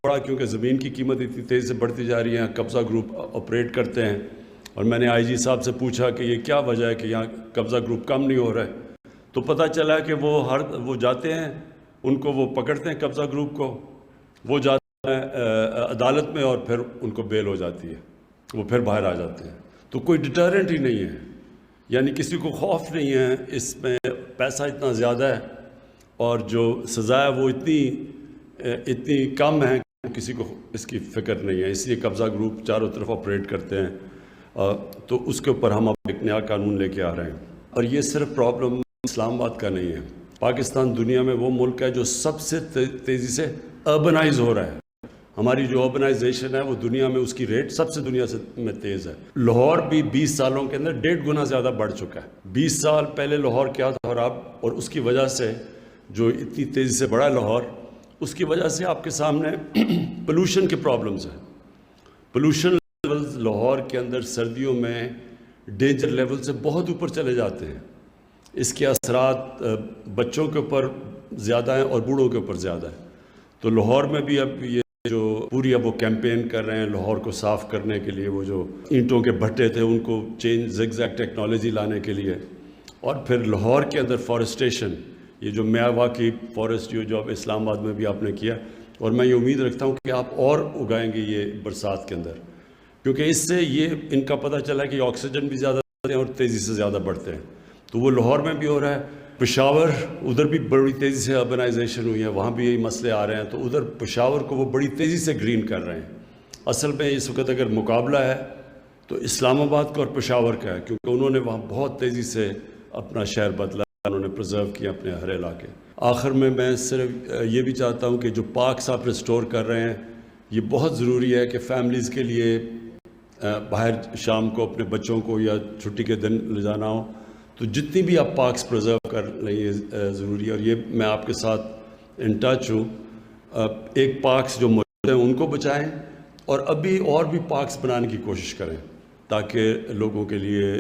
پڑا کیونکہ زمین کی قیمت اتنی تیزی سے بڑھتی جا رہی ہے. قبضہ گروپ آپریٹ کرتے ہیں اور میں نے آئی جی صاحب سے پوچھا کہ یہ کیا وجہ ہے کہ یہاں قبضہ گروپ کم نہیں ہو رہا ہے. تو پتہ چلا کہ وہ جاتے ہیں, ان کو وہ پکڑتے ہیں قبضہ گروپ کو, وہ جاتے ہیں عدالت میں اور پھر ان کو بیل ہو جاتی ہے, وہ پھر باہر آ جاتے ہیں. تو کوئی ڈیٹرنٹ ہی نہیں ہے, یعنی کسی کو خوف نہیں ہے. اس میں پیسہ اتنا زیادہ ہے اور جو سزا ہے وہ اتنی کم ہے کہ کسی کو اس کی فکر نہیں ہے. اس لیے قبضہ گروپ چاروں طرف آپریٹ کرتے ہیں. تو اس کے اوپر ہم اب ایک نیا قانون لے کے آ رہے ہیں. اور یہ صرف پرابلم اسلام آباد کا نہیں ہے. پاکستان دنیا میں وہ ملک ہے جو سب سے تیزی سے اربنائز ہو رہا ہے. ہماری جو اربنائزیشن ہے وہ دنیا میں اس کی ریٹ سب سے دنیا میں تیز ہے. لاہور بھی 20 سالوں کے اندر 1.5 گنا زیادہ بڑھ چکا ہے. 20 سال پہلے لاہور کیا تھا اور اس کی وجہ سے جو اتنی تیزی سے بڑھا لاہور, اس کی وجہ سے آپ کے سامنے پولوشن کے پرابلمز ہیں. پولوشن لیولز لاہور کے اندر سردیوں میں ڈینجر لیول سے بہت اوپر چلے جاتے ہیں. اس کے اثرات بچوں کے اوپر زیادہ ہیں اور بوڑھوں کے اوپر زیادہ ہیں. تو لاہور میں بھی اب یہ جو پوری اب وہ کیمپین کر رہے ہیں لاہور کو صاف کرنے کے لیے, وہ جو اینٹوں کے بھٹے تھے ان کو چینج زگزیگ ٹیکنالوجی لانے کے لیے, اور پھر لاہور کے اندر فارسٹیشن, یہ جو میاواکی فارسٹ جو اب اسلام آباد میں بھی آپ نے کیا, اور میں یہ امید رکھتا ہوں کہ آپ اور اگائیں گے یہ برسات کے اندر, کیونکہ اس سے یہ ان کا پتہ چلا کہ آکسیجن بھی زیادہ ہیں اور تیزی سے زیادہ بڑھتے ہیں. تو وہ لاہور میں بھی ہو رہا ہے. پشاور ادھر بھی بڑی تیزی سے اربنائزیشن ہوئی ہے, وہاں بھی یہی مسئلے آ رہے ہیں. تو ادھر پشاور کو وہ بڑی تیزی سے گرین کر رہے ہیں. اصل میں اس وقت اگر مقابلہ ہے تو اسلام آباد کا اور پشاور کا ہے, کیونکہ انہوں نے وہاں بہت تیزی سے اپنا شہر بدلا, انہوں نے پرزرو کیا اپنے ہر علاقے. آخر میں صرف یہ بھی چاہتا ہوں کہ جو پارکس آپ ریسٹور کر رہے ہیں یہ بہت ضروری ہے کہ فیملیز کے لیے باہر شام کو اپنے بچوں کو یا چھٹی کے دن لے جانا ہو تو جتنی بھی آپ پارکس پرزرو کر لیں یہ ضروری ہے. اور یہ میں آپ کے ساتھ ان ٹچ ہوں. ایک پارکس جو موجود ہیں ان کو بچائیں اور ابھی اور بھی پارکس بنانے کی کوشش کریں تاکہ لوگوں کے لیے